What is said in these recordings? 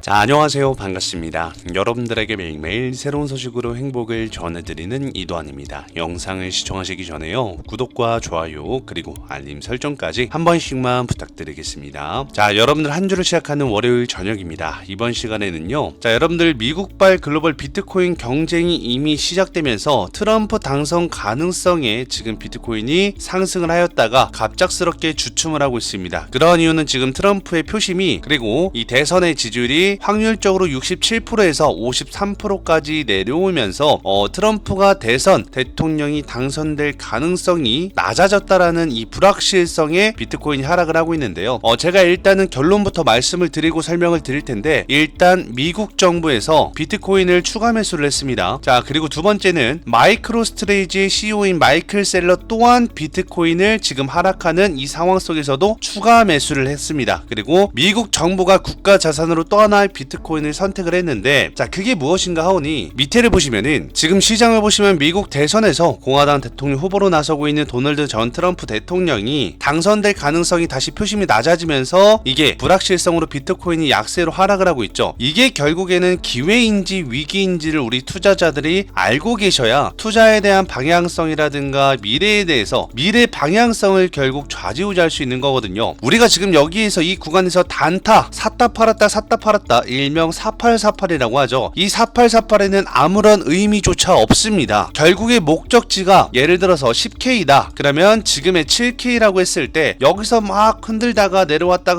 자, 안녕하세요. 반갑습니다. 여러분들에게 매일매일 새로운 소식으로 행복을 전해드리는 이도환입니다. 영상을 시청하시기 전에요, 구독과 좋아요 그리고 알림 설정까지 한 번씩만 부탁드리겠습니다. 자, 여러분들 한 주를 시작하는 월요일 저녁입니다. 이번 시간에는요, 자, 여러분들 미국발 글로벌 비트코인 경쟁이 이미 시작되면서 트럼프 당선 가능성에 지금 비트코인이 상승을 하였다가 갑작스럽게 주춤을 하고 있습니다. 그런 이유는 지금 트럼프의 표심이, 그리고 이 대선의 지지율이 확률적으로 67%에서 53%까지 내려오면서 트럼프가 대통령이 당선될 가능성이 낮아졌다라는 이 불확실성에 비트코인이 하락을 하고 있는데요. 제가 일단은 결론부터 말씀을 드리고 설명을 드릴 텐데, 일단 미국 정부에서 비트코인을 추가 매수를 했습니다. 자, 그리고 두 번째는 마이크로스트레이지의 CEO인 마이클 셀러 또한 비트코인을 지금 하락하는 이 상황 속에서도 추가 매수를 했습니다. 그리고 미국 정부가 국가 자산으로 또 하나의 비트코인을 선택을 했는데, 자, 그게 무엇인가 하오니 밑에를 보시면은 지금 시장을 보시면 미국 대선에서 공화당 대통령 후보로 나서고 있는 도널드 전 트럼프 대통령이 당선될 가능성이 다시 표심이 낮아지면서 이게 불확실성으로 비트코인이 약세로 하락을 하고 있죠. 이게 결국에는 기회인지 위기인지를 우리 투자자들이 알고 계셔야 투자에 대한 방향성이라든가 미래에 대해서 미래 방향성을 결국 좌지우지할 수 있는 거거든요. 우리가 지금 여기에서 이 구간에서 단타 샀다 팔았다 일명 4848이라고 하죠. 이 4848에는 아무런 의미조차 없습니다. 결국의 목적지가 예를 들어서 10K다. 그러면 지금의 7K라고 했을 때 여기서 막 흔들다가 내려왔다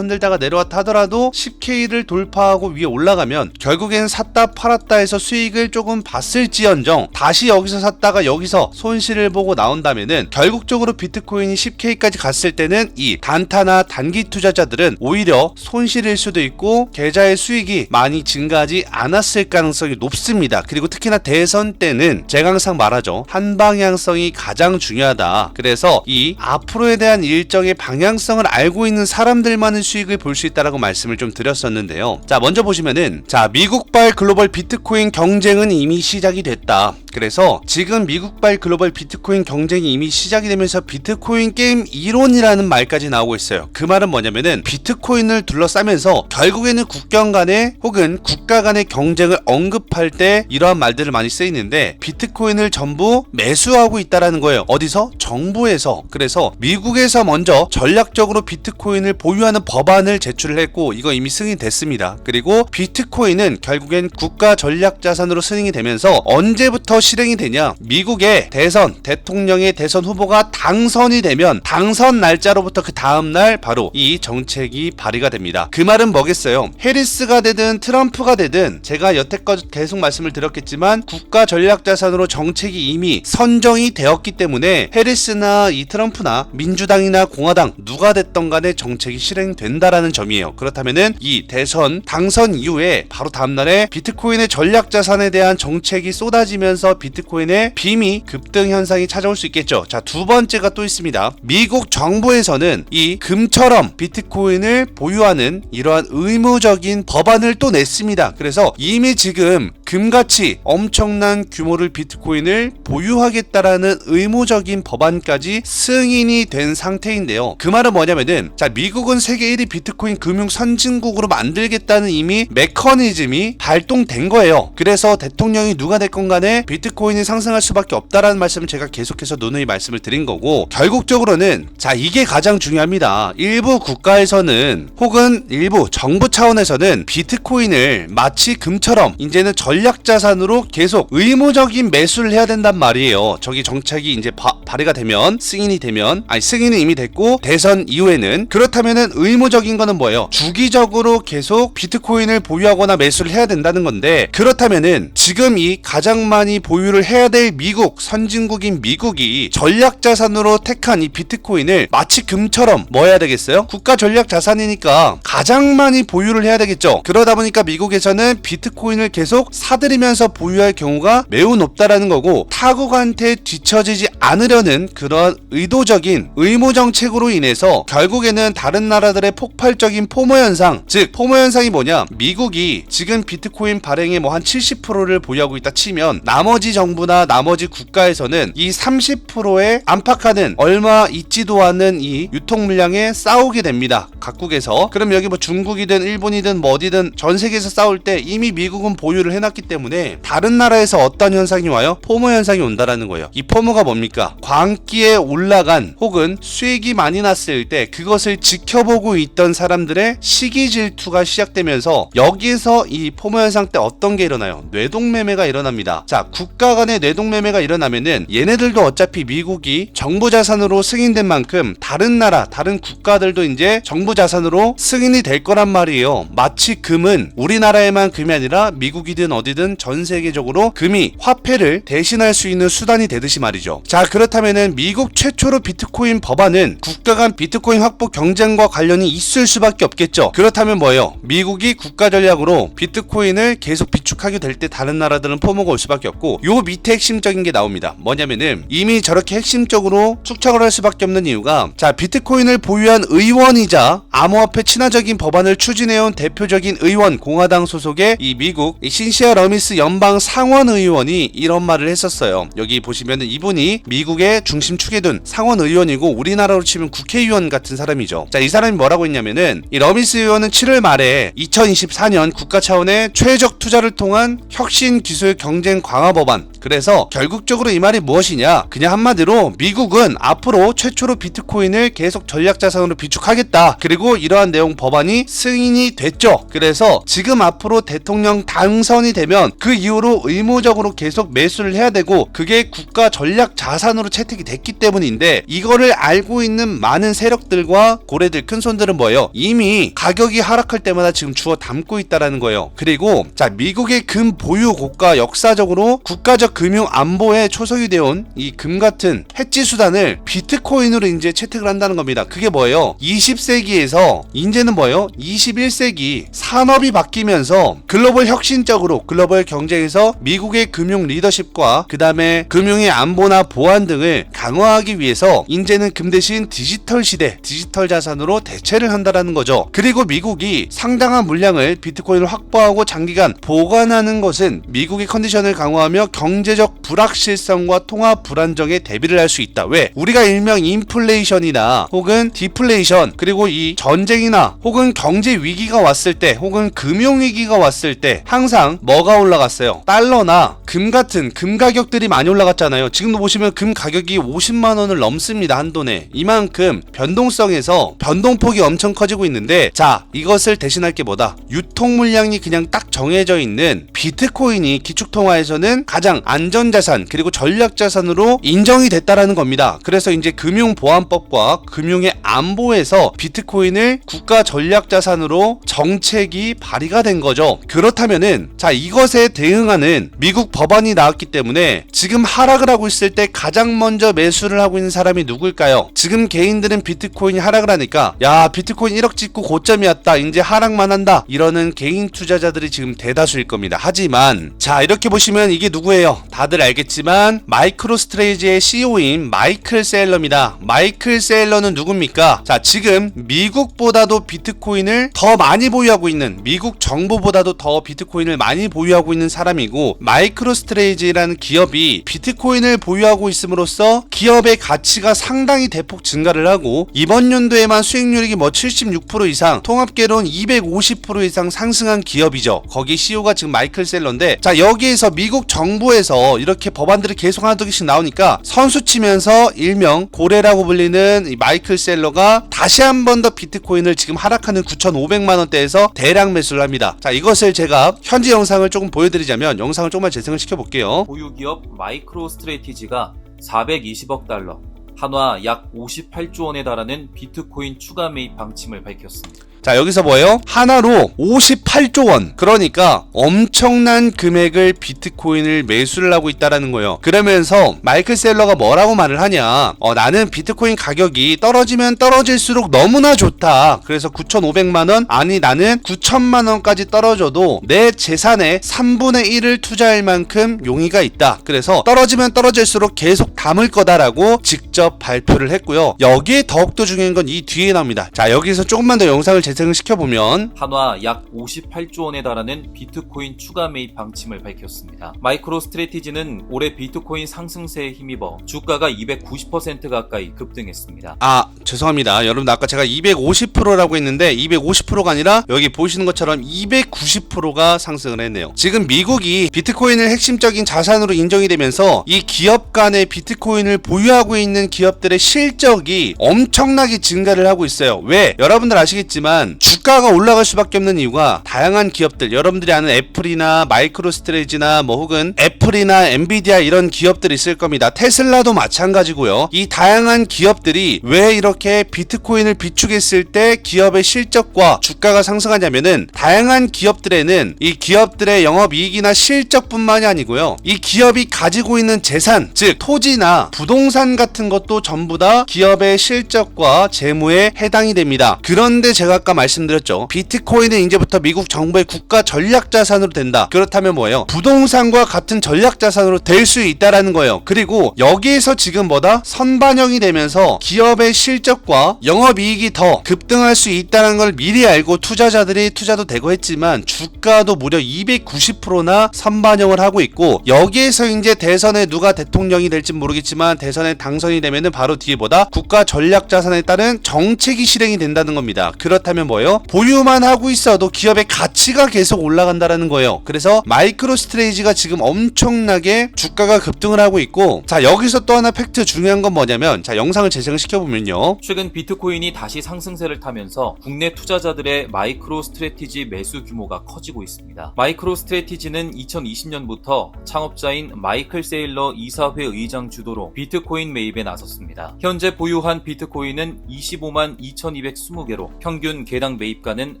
하더라도 10K를 돌파하고 위에 올라가면 결국엔 샀다 팔았다 해서 수익을 조금 봤을지언정 다시 여기서 샀다가 여기서 손실을 보고 나온다면은 결국적으로 비트코인이 10K까지 갔을 때는 이 단타나 단기 투자자들은 오히려 손실일 수도 있고 계좌의 수익이 많이 증가하지 않았을 가능성이 높습니다. 그리고 특히나 대선 때는 제가 항상 말하죠. 한방향성이 가장 중요하다. 그래서 이 앞으로에 대한 일정의 방향성을 알고 있는 사람들만의 수익을 볼 수 있다라고 말씀을 좀 드렸었는데요. 자, 먼저 보시면은, 자, 미국발 글로벌 비트코인 경쟁은 이미 시작이 됐다. 그래서 지금 미국발 글로벌 비트코인 경쟁이 이미 시작이 되면서 비트코인 게임 이론이라는 말까지 나오고 있어요. 그 말은 뭐냐면은 비트코인을 둘러싸면서 결국에는 국경 간의 혹은 국가 간의 경쟁을 언급할 때 이러한 말들을 많이 쓰이는데, 비트코인을 전부 매수하고 있다라는 거예요. 어디서? 정부에서. 그래서 미국에서 먼저 전략적으로 비트코인을 보유하는 법안을 제출을 했고, 이거 이미 승인됐습니다. 그리고 비트코인은 결국엔 국가 전략 자산으로 승인이 되면서 언제부터 실행이 되냐? 미국의 대통령의 대선 후보가 당선이 되면 당선 날짜로부터 그 다음날 바로 이 정책이 발의가 됩니다. 그 말은 뭐겠어요? 해리스가 되든 트럼프가 되든 제가 여태껏 계속 말씀을 드렸겠지만 국가 전략 자산으로 정책이 이미 선정이 되었기 때문에 해리스나 이 트럼프나 민주당이나 공화당 누가 됐던 간에 정책이 실행된다라는 점이에요. 그렇다면은 이 대선 당선 이후에 바로 다음날에 비트코인의 전략 자산에 대한 정책이 쏟아지면서 비트코인의 빔이 급등 현상이 찾아올 수 있겠죠. 자, 두 번째가 또 있습니다. 미국 정부에서는 이 금처럼 비트코인을 보유하는 이러한 의무적인 법안을 또 냈습니다. 그래서 이미 지금 금같이 엄청난 규모를 비트코인을 보유하겠다라는 의무적인 법안까지 승인이 된 상태인데요. 그 말은 뭐냐면은, 자, 미국은 세계 1위 비트코인 금융 선진국으로 만들겠다는 이미 메커니즘이 발동된 거예요. 그래서 대통령이 누가 됐건 간에 비트코인이 상승할 수밖에 없다라는 말씀을 제가 계속해서 누누이 말씀을 드린 거고, 결국적으로는, 자, 이게 가장 중요합니다. 일부 국가에서는 혹은 일부 정부 차원에서는 비트코인을 마치 금처럼 이제는 전략 자산으로 계속 의무적인 매수를 해야 된단 말이에요. 저기 정책이 이제 발의가 되면, 승인이 되면, 승인은 이미 됐고 대선 이후에는, 그렇다면은 의무적인 거는 뭐예요? 주기적으로 계속 비트코인을 보유하거나 매수를 해야 된다는 건데, 그렇다면은 지금 이 가장 많이 보유를 해야 될 미국, 선진국인 미국이 전략 자산으로 택한 이 비트코인을 마치 금처럼 뭐 해야 되겠어요? 국가 전략 자산이니까 가장 많이 보유를 해야 되겠죠. 그러다 보니까 미국에서는 비트코인을 계속 사들이면서 보유할 경우가 매우 높다라는 거고, 타국한테 뒤처지지 않으려는 그런 의도적인 의무 정책으로 인해서 결국에는 다른 나라들의 폭발적인 포모 현상, 즉 포모 현상이 뭐냐, 미국이 지금 비트코인 발행의 뭐 한 70%를 보유하고 있다 치면 나머지 정부나 나머지 국가에서는 이 30%에 안팎하는 얼마 있지도 않은 이 유통 물량에 싸우게 됩니다. 각국에서. 그럼 여기 뭐 중국이든 일본이든 뭐 어디든 전 세계에서 싸울 때 이미 미국은 보유를 해놨기 때문에 다른 나라에서 어떤 현상이 와요? 포모 현상이 온다라는 거예요. 이 포모가 뭡니까? 광기에 올라간 혹은 수익이 많이 났을 때 그것을 지켜보고 있던 사람들의 시기 질투가 시작되면서 여기에서 이 포모 현상 때 어떤 게 일어나요? 뇌동매매가 일어납니다. 자, 국가 간의 뇌동매매가 일어나면은 얘네들도 어차피 미국이 정부 자산으로 승인된 만큼 다른 나라, 다른 국가들도 이제 정부 자산으로 승인이 될 거란 말이에요. 마치 금은 우리나라에만 금이 아니라 미국이든 어디든 전 세계적으로 금이 화폐를 대신할 수 있는 수단이 되듯이 말이죠. 자, 그렇다면은 미국 최초로 비트코인 법안은 국가 간 비트코인 확보 경쟁과 관련이 있을 수밖에 없겠죠. 그렇다면 뭐예요? 미국이 국가 전략으로 비트코인을 계속 비축하게 될 때 다른 나라들은 포모가 올 수밖에 없고, 요 밑에 핵심적인 게 나옵니다. 뭐냐면은 이미 저렇게 핵심적으로 축척을 할 수밖에 없는 이유가, 자, 비트코인을 보유한 의원이자 암호화폐 친화적인 법안을 추진해온 대표적인 의원, 공화당 소속의 이 미국 신시아 러미스 연방 상원 의원이 이런 말을 했었어요. 여기 보시면은 이분이 미국의 중심축에 둔 상원 의원이고 우리나라로 치면 국회의원 같은 사람이죠. 자, 이 사람이 뭐라고 했냐면은 이 러미스 의원은 7월 말에 2024년 국가 차원의 최적 투자를 통한 혁신 기술 경쟁 강화 법안, 그래서 결국적으로 이 말이 무엇이냐, 그냥 한마디로 미국은 앞으로 최초로 비트코인을 계속 전략자산으로 비축하겠다, 그리고 이러한 내용 법안이 승인이 됐죠. 그래서 지금 앞으로 대통령 당선이 되면 그 이후로 의무적으로 계속 매수를 해야 되고 그게 국가 전략자산으로 채택이 됐기 때문인데, 이거를 알고 있는 많은 세력들과 고래들, 큰손들은 뭐예요? 이미 가격이 하락할 때마다 지금 주워 담고 있다라는 거예요. 그리고 자, 미국의 금 보유 국가, 역사적으로 국가적 금융 안보에 초석이 되어온 이 금 같은 해지 수단을 비트코인으로 이제 채택을 한다는 겁니다. 그게 뭐예요? 20세기에서 이제는 뭐예요? 21세기 산업이 바뀌면서 글로벌 혁신적으로 글로벌 경쟁에서 미국의 금융 리더십과 그 다음에 금융의 안보나 보안 등을 강화하기 위해서 이제는 금 대신 디지털 시대, 디지털 자산으로 대체를 한다라는 거죠. 그리고 미국이 상당한 물량을 비트코인을 확보하고 장기간 보관하는 것은 미국의 컨디션을 강화하며 경제적 불확실성과 통화 불안정에 대비를 할 수 있다. 왜? 우리가 일명 인플레이션이나 혹은 디플레이션, 그리고 이 전쟁이나 혹은 경제 위기가 왔을 때 혹은 금융 위기가 왔을 때 항상 뭐가 올라갔어요? 달러나 금 같은 금 가격들이 많이 올라갔잖아요. 지금도 보시면 금 가격이 50만 원을 넘습니다. 한 돈에. 이만큼 변동성에서 변동폭이 엄청 커지고 있는데, 자, 이것을 대신할 게 뭐다? 유통 물량이 그냥 딱 정해져 있는 비트코인이 기축통화에서는 가장 안전자산 그리고 전략자산으로 인정이 됐다라는 겁니다. 그래서 이제 금융보안법과 금융의 안보에서 비트코인을 국가 전략자산으로 정책이 발의가 된 거죠. 그렇다면은 자, 이것에 대응하는 미국 법안이 나왔기 때문에 지금 하락을 하고 있을 때 가장 먼저 매수를 하고 있는 사람이 누굴까요? 지금 개인들은 비트코인이 하락을 하니까 야, 비트코인 1억 찍고 고점이었다, 이제 하락만 한다, 이러는 개인 투자자들이 지금 대다수일 겁니다. 하지만 자, 이렇게 보시면 이게 누구예요? 다들 알겠지만 마이크로스트레이지의 CEO인 마이클 셀러입니다. 마이클 셀러는 누굽니까? 자, 지금 미국보다도 비트코인을 더 많이 보유하고 있는, 미국 정부보다도 더 비트코인을 많이 보유하고 있는 사람이고, 마이크로스트레이지라는 기업이 비트코인을 보유하고 있음으로써 기업의 가치가 상당히 대폭 증가를 하고 이번 연도에만 수익률이 뭐 76% 이상, 통합계론 250% 이상 상승한 기업이죠. 거기 CEO가 지금 마이클 셀러인데, 자, 여기에서 미국 정부에서 이렇게 법안들이 계속 하나둘씩 나오니까 선수치면서 일명 고래라고 불리는 이 마이클 셀러가 다시 한 번 더 비트코인을 지금 하락하는 9,500만 원대에서 대량 매수를 합니다. 자, 이것을 제가 현지 영상을 조금 보여드리자면, 영상을 조금만 재생을 시켜볼게요. 보유기업 마이크로스트레이티지가 420억 달러, 한화 약 58조 원에 달하는 비트코인 추가 매입 방침을 밝혔습니다. 자, 여기서 뭐예요? 하나로 58조 원. 그러니까 엄청난 금액을 비트코인을 매수를 하고 있다라는 거예요. 그러면서 마이클 셀러가 뭐라고 말을 하냐? 나는 비트코인 가격이 떨어지면 떨어질수록 너무나 좋다. 그래서 9,500만 원, 아니 나는 9천만 원까지 떨어져도 내 재산의 3분의 1을 투자할 만큼 용의가 있다. 그래서 떨어지면 떨어질수록 계속 담을 거다라고 직접 발표를 했고요. 여기에 더욱더 중요한 건 이 뒤에 나옵니다. 자, 여기서 조금만 더 영상을 재생을 시켜보면 한화 약 58조 원에 달하는 비트코인 추가 매입 방침을 밝혔습니다. 마이크로 스트래티지는 올해 비트코인 상승세에 힘입어 주가가 290% 가까이 급등했습니다. 죄송합니다. 여러분, 아까 제가 250%라고 했는데 250%가 아니라 여기 보시는 것처럼 290%가 상승을 했네요. 지금 미국이 비트코인을 핵심적인 자산으로 인정이 되면서 이 기업 간의 비트코인을 보유하고 있는 기업들의 실적이 엄청나게 증가를 하고 있어요. 왜? 여러분들 아시겠지만 주가가 올라갈 수밖에 없는 이유가 다양한 기업들, 여러분들이 아는 애플이나 마이크로 스트레이지나 뭐 혹은 애플이나 엔비디아 이런 기업들이 있을 겁니다. 테슬라도 마찬가지고요. 이 다양한 기업들이 왜 이렇게 비트코인을 비축했을 때 기업의 실적과 주가가 상승하냐면은 다양한 기업들에는 이 기업들의 영업이익이나 실적뿐만이 아니고요. 이 기업이 가지고 있는 재산, 즉 토지나 부동산 같은 것도 전부 다 기업의 실적과 재무에 해당이 됩니다. 그런데 제가 아까 말씀드렸죠. 비트코인은 이제부터 미국 정부의 국가 전략 자산으로 된다. 그렇다면 뭐예요? 부동산과 같은 전략 자산으로 될 수 있다라는 거예요. 그리고 여기에서 지금 뭐다? 선반영이 되면서 기업의 실적과 영업이익이 더 급등할 수 있다는 걸 미리 알고 투자자들이 투자도 되고 했지만 주가도 무려 290%나 선반영을 하고 있고, 여기에서 이제 대선에 누가 대통령이 될지 모르겠지만 대선에 당선이 되면은 바로 뒤에 뭐다? 국가 전략 자산에 따른 정책이 실행이 된다는 겁니다. 그렇다면 뭐예요? 보유만 하고 있어도 기업의 가치가 계속 올라간다라는 거예요. 그래서 마이크로 스트레이지가 지금 엄청나게 주가가 급등을 하고 있고, 자, 여기서 또 하나 팩트 중요한 건 뭐냐면, 자, 영상을 재생을 시켜보면요. 최근 비트코인이 다시 상승세를 타면서 국내 투자자들의 마이크로 스트래티지 매수 규모가 커지고 있습니다. 마이크로 스트래티지는 2020년부터 창업자인 마이클 세일러 이사회 의장 주도로 비트코인 매입에 나섰습니다. 현재 보유한 비트코인은 25만 2220개로 평균 개당 매입가는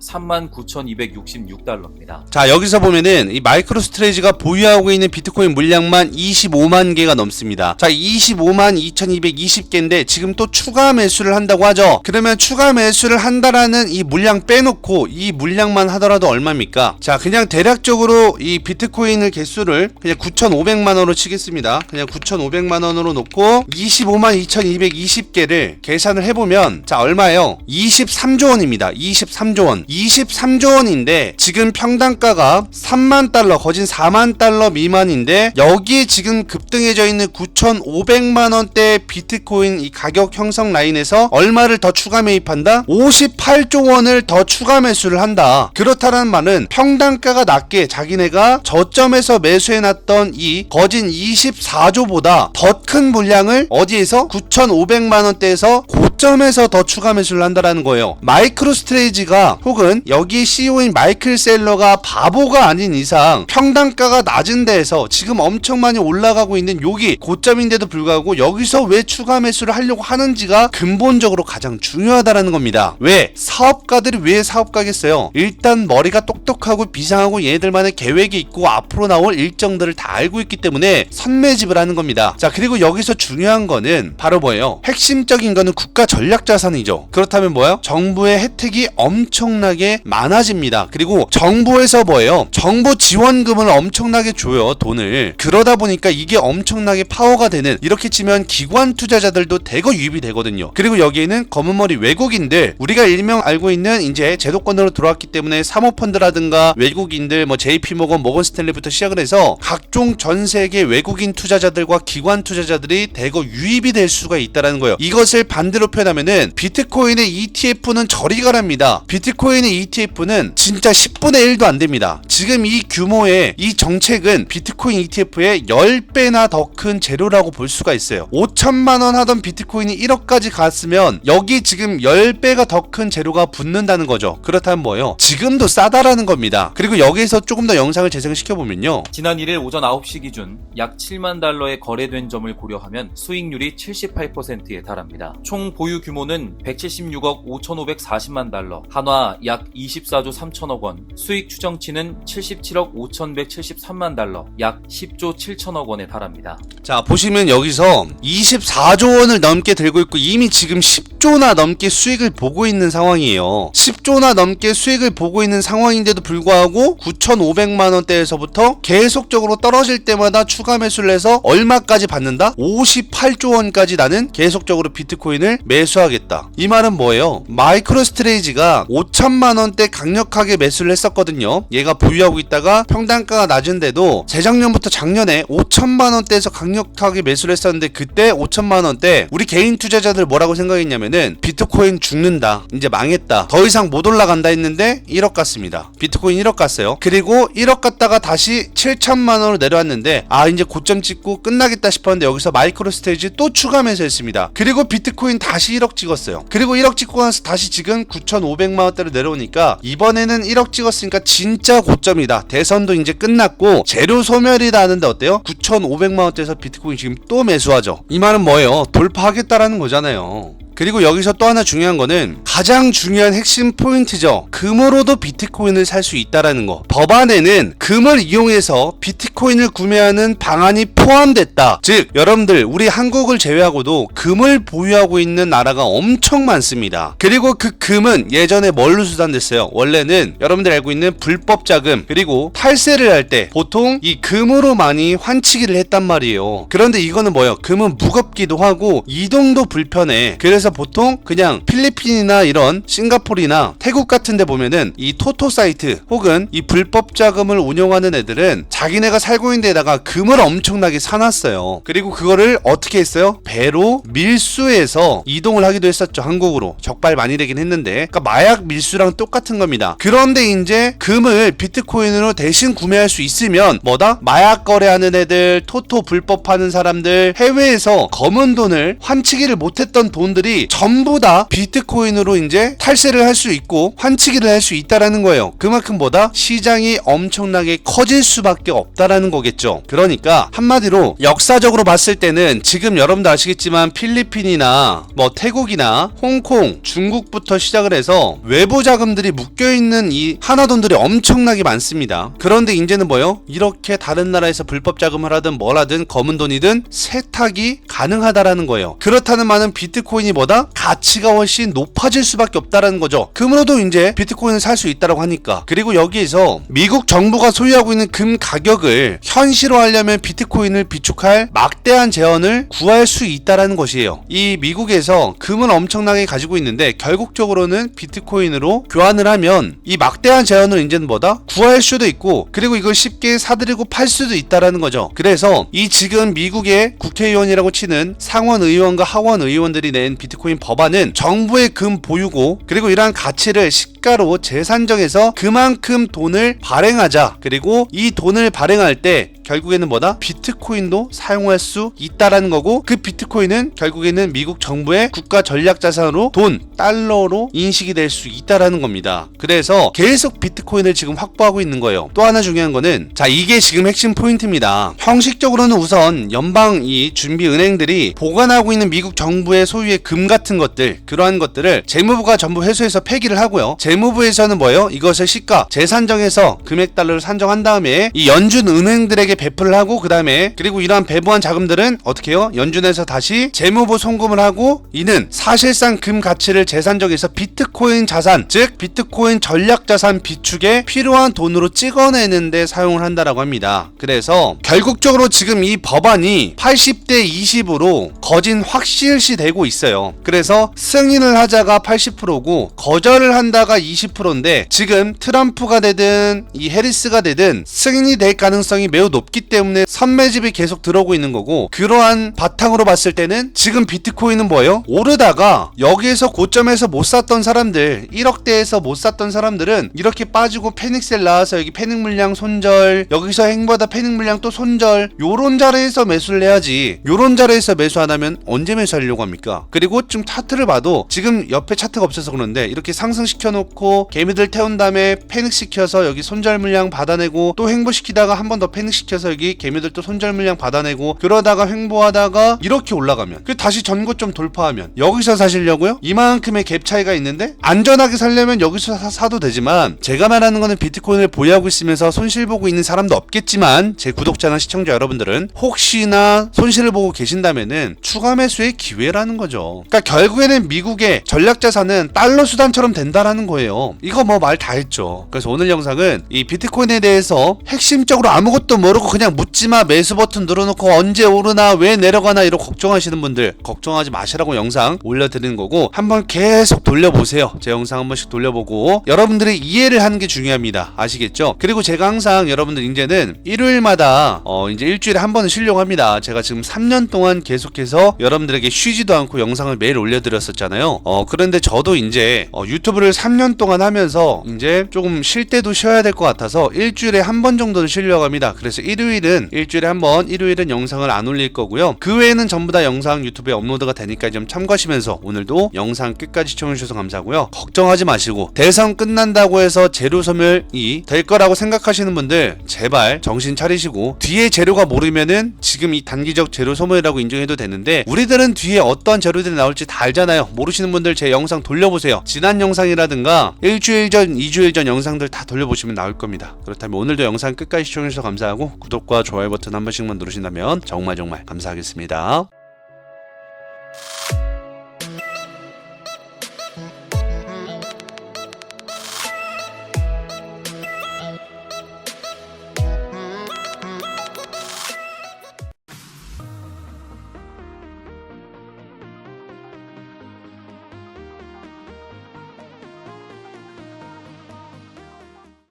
39,266달러입니다. 자, 여기서 보면은 이 마이크로 스트레이지가 보유하고 있는 비트코인 물량만 25만 개가 넘습니다. 자, 25만 2220개인데 지금 또 추가 매수를 한다고 하죠. 그러면 추가 매수를 한다라는 이 물량 빼놓고 이 물량만 하더라도 얼마입니까? 자, 그냥 대략적으로 이 비트코인을 개수를 그냥 9,500만 원으로 치겠습니다. 그냥 9,500만 원으로 놓고 25만 2220개를 계산을 해보면, 자, 얼마예요? 23조 원입니다. 23조 원. 23조 원인데 지금 평단가가 3만 달러, 거진 4만 달러 미만인데 여기에 지금 급등해져 있는 9,500만 원대 비트코인 이 가격 형성 라인에서 얼마를 더 추가 매입한다? 58조 원을 더 추가 매수를 한다. 그렇다는 말은 평단가가 낮게 자기네가 저점에서 매수해놨던 이 거진 24조보다 더 큰 물량을 어디에서? 9,500만 원대에서 고점에서 더 추가 매수를 한다라는 거예요. 마이크로 스트레이지가 혹은 여기 CEO인 마이클 셀러가 바보가 아닌 이상 평단가가 낮은 데에서 지금 엄청 많이 올라가고 있는 여기 고점인데도 불구하고 여기서 왜 추가 매수를 하려고 하는지가 근본적으로 가장 중요하다라는 겁니다. 왜? 사업가들이 왜 사업가겠어요? 일단 머리가 똑똑하고 비상하고 얘네들만의 계획이 있고 앞으로 나올 일정들을 다 알고 있기 때문에 선매집을 하는 겁니다. 자, 그리고 여기서 중요한 거는 바로 뭐예요? 핵심적인 거는 국가 전략 자산이죠. 그렇다면 뭐예요? 정부의 혜택이 엄청나게 많아집니다. 그리고 정부에서 뭐예요? 정부 지원금을 엄청나게 줘요, 돈을. 그러다 보니까 이게 엄청나게 파워가 되는, 이렇게 치면 기관 투자자들도 대거 유입이 되거든요. 그리고 여기에는 검은머리 외국인들, 우리가 일명 알고 있는 이제 제도권으로 들어왔기 때문에 사모펀드라든가 외국인들, 뭐 JP모건, 모건스탠리부터 시작을 해서 각종 전 세계 외국인 투자자들과 기관 투자자들이 대거 유입이 될 수가 있다는 거예요. 이것을 반대로 표현하면은 비트코인의 ETF는 저리 가랍니다. 비트코인의 ETF는 진짜 10분의 1도 안 됩니다. 지금 이 규모의 이 정책은 비트코인 ETF의 10배나 더 큰 재료라고 볼 수가 있어요. 5천만 원 하던 비트코인이 1억까지 갔으면 여기 지금 10배가 더 큰 재료가 붙는다는 거죠. 그렇다면 뭐예요? 지금도 싸다라는 겁니다. 그리고 여기에서 조금 더 영상을 재생시켜보면요. 지난 1일 오전 9시 기준 약 7만 달러에 거래된 점을 고려하면 수익률이 78%에 달합니다. 총 보유 규모는 176억 5,540만 달러, 한화 약 24조 3천억 원, 수익 추정치는 77억 5,173만 달러, 약 10조 7천억 원에 달합니다. 자, 보시면 여기서 24조 원을 넘게 들고 있고 이미 지금 10조나 넘게 수익을 보고 있는 상황이에요. 10조나 넘게 수익을 보고 있는 상황인데도 불구하고 9,500만 원대에서부터 계속적으로 떨어질 때마다 추가 매수를 해서 얼마까지 받는다? 58조 원까지 나는 계속적으로 비트코인을 매수하겠다. 이 말은 뭐예요? 마이크로스트레이지가 5천만 원대 강력하게 매수를 했었거든요. 얘가 보유하고 있다가 평단가가 낮은데도 재작년부터 작년에 5천만 원대에서 강력하게 매수를 했었는데 그때 5천만 원대 우리 개인 투자자들 뭐라고 생각했냐면은 비트코인 죽는다. 이제 망했다. 더 이상 못 올라간다 했는데 1억 갔습니다. 비트코인 1억 갔어요. 그리고 1억 갔다가 다시 7천만 원으로 내려왔는데 이제 고점 찍고 끝나겠다 싶었는데 여기서 마이크로스트레이지 또 추가 매수했습니다. 그리고 비트코인 다시 1억 찍었어요. 그리고 1억 찍고 나서 다시 지금 9,500만 원대로 내려오니까 이번에는 1억 찍었으니까 진짜 고점이다. 대선도 이제 끝났고 재료 소멸이다 하는데 어때요? 9,500만 원대에서 비트코인 지금 또 매수하죠. 이 말은 뭐예요? 돌파하겠다라는 거잖아요. 그리고 여기서 또 하나 중요한 거는 가장 중요한 핵심 포인트죠. 금으로도 비트코인을 살 수 있다라는 거. 법안에는 금을 이용해서 비트코인을 구매하는 방안이 포함됐다. 즉 여러분들 우리 한국을 제외하고도 금을 보유하고 있는 나라가 엄청 많습니다. 그리고 그 금은 예전에 뭘로 수단됐어요? 원래는 여러분들 알고 있는 불법 자금 그리고 탈세를 할 때 보통 이 금으로 많이 환치기를 했단 말이에요. 그런데 이거는 뭐예요? 금은 무겁기도 하고 이동도 불편해. 그래서 보통 그냥 필리핀이나 이런 싱가포르나 태국 같은 데 보면은 이 토토 사이트 혹은 이 불법 자금을 운영하는 애들은 자기네가 살고 있는 데다가 금을 엄청나게 사놨어요. 그리고 그거를 어떻게 했어요? 배로 밀수해서 이동을 하기도 했었죠. 한국으로. 적발 많이 되긴 했는데 그러니까 마약 밀수랑 똑같은 겁니다. 그런데 이제 금을 비트코인으로 대신 구매할 수 있으면 뭐다? 마약 거래하는 애들, 토토 불법 하는 사람들, 해외에서 검은 돈을 환치기를 못했던 돈들이 전부 다 비트코인으로 이제 탈세를 할 수 있고 환치기를 할 수 있다라는 거예요. 그만큼 뭐다? 시장이 엄청나게 커질 수밖에 없다라는 거겠죠. 그러니까 한마디로 역사적으로 봤을 때는 지금 여러분도 아시겠지만 필리핀이나 뭐 태국이나 홍콩, 중국부터 시작을 해서 외부 자금들이 묶여있는 이 하나돈들이 엄청나게 많습니다. 그런데 이제는 뭐예요? 이렇게 다른 나라에서 불법 자금을 하든 뭘 하든 검은 돈이든 세탁이 가능하다라는 거예요. 그렇다는 말은 비트코인이 뭐다? 가치가 훨씬 높아질 수밖에 없다라는 거죠. 금으로도 이제 비트코인을 살 수 있다라고 하니까. 그리고 여기에서 미국 정부가 소유하고 있는 금 가격을 현실화하려면 비트코인을 비축할 막대한 재원을 구할 수 있다라는 것이에요. 이 미국에서 금을 엄청나게 가지고 있는데 결국적으로는 비트코인으로 교환을 하면 이 막대한 재원을 이제는 뭐다? 구할 수도 있고 그리고 이걸 쉽게 사들이고 팔 수도 있다라는 거죠. 그래서 이 지금 미국의 국회의원이라고 치는 상원 의원과 하원 의원들이 낸 비트코인 법안은 정부의 금 보유고 그리고 이러한 가치를 시가로 재산정해서 그만큼 돈을 발행하자. 그리고 이 돈을 발행할 때 결국에는 뭐다? 비트코인도 사용할 수 있다라는 거고 그 비트코인은 결국에는 미국 정부의 국가 전략 자산으로 돈, 달러로 인식이 될 수 있다라는 겁니다. 그래서 계속 비트코인을 지금 확보하고 있는 거예요. 또 하나 중요한 거는 자 이게 지금 핵심 포인트입니다. 형식적으로는 우선 연방 이 준비 은행들이 보관하고 있는 미국 정부의 소유의 금 같은 것들 그러한 것들을 재무부가 전부 회수해서 폐기를 하고요. 재무부에서는 뭐예요? 이것을 시가 재산정해서 금액 달러를 산정한 다음에 이 연준 은행들에게 배포를 하고 그 다음에 그리고 이러한 배부한 자금들은 어떻게 해요? 연준에서 다시 재무부 송금을 하고 이는 사실상 금 가치를 재산정해서 비트코인 자산 즉 비트코인 전략자산 비축에 필요한 돈으로 찍어내는데 사용을 한다라고 합니다. 그래서 결국적으로 지금 이 법안이 80대 20으로 거진 확실시 되고 있어요. 그래서 승인을 하자가 80%고 거절을 한다가 20%인데 지금 트럼프가 되든 이 해리스가 되든 승인이 될 가능성이 매우 높기 때문에 선매집이 계속 들어오고 있는 거고 그러한 바탕으로 봤을 때는 지금 비트코인은 뭐예요? 오르다가 여기에서 고점에서 못 샀던 사람들 1억대에서 못 샀던 사람들은 이렇게 빠지고 패닉셀 나와서 여기 패닉 물량 손절 여기서 행보다 패닉 물량 또 손절 요런 자리에서 매수를 해야지 요런 자리에서 매수 안 하면 언제 매수하려고 합니까? 그리고 좀 차트를 봐도 지금 옆에 차트가 없어서 그런데 이렇게 상승시켜 놓고 개미들 태운 다음에 패닉시켜서 여기 손절 물량 받아내고 또 행보시키다가 한 번 더 패닉시켜 시켜서 여기 개미들 또 손절 물량 받아내고 그러다가 횡보하다가 이렇게 올라가면 그 다시 전고점 돌파하면 여기서 사시려고요? 이만큼의 갭 차이가 있는데 안전하게 살려면 여기서 사도 되지만 제가 말하는 거는 비트코인을 보유하고 있으면서 손실 보고 있는 사람도 없겠지만 제 구독자나 시청자 여러분들은 혹시나 손실을 보고 계신다면은 추가 매수의 기회라는 거죠. 그러니까 결국에는 미국의 전략자산은 달러 수단처럼 된다라는 거예요. 이거 뭐 말 다 했죠. 그래서 오늘 영상은 이 비트코인에 대해서 핵심적으로 아무것도 모르고 그냥 묻지마 매수 버튼 눌러놓고 언제 오르나 왜 내려가나 이러고 걱정하시는 분들 걱정하지 마시라고 영상 올려드리는 거고 한번 계속 돌려보세요. 제 영상 한 번씩 돌려보고 여러분들이 이해를 하는 게 중요합니다. 아시겠죠? 그리고 제가 항상 여러분들 이제는 일요일마다 이제 일주일에 한 번은 쉬려고 합니다. 제가 지금 3년 동안 계속해서 여러분들에게 쉬지도 않고 영상을 매일 올려드렸었잖아요. 그런데 저도 이제 유튜브를 3년 동안 하면서 이제 조금 쉴 때도 쉬어야 될 것 같아서 일주일에 한 번 정도는 쉬려고 합니다. 그래서 일요일은 일주일에 한 번, 일요일은 영상을 안 올릴 거고요. 그 외에는 전부 다 영상 유튜브에 업로드가 되니까 좀 참고하시면서 오늘도 영상 끝까지 시청해주셔서 감사하고요. 걱정하지 마시고 대선 끝난다고 해서 재료 소멸이 될 거라고 생각하시는 분들 제발 정신 차리시고 뒤에 재료가 모르면은 지금 이 단기적 재료 소멸이라고 인정해도 되는데 우리들은 뒤에 어떤 재료들이 나올지 다 알잖아요. 모르시는 분들 제 영상 돌려보세요. 지난 영상이라든가 일주일 전, 2주일 전 영상들 다 돌려보시면 나올 겁니다. 그렇다면 오늘도 영상 끝까지 시청해주셔서 감사하고 구독과 좋아요 버튼 한 번씩만 누르신다면 정말 감사하겠습니다.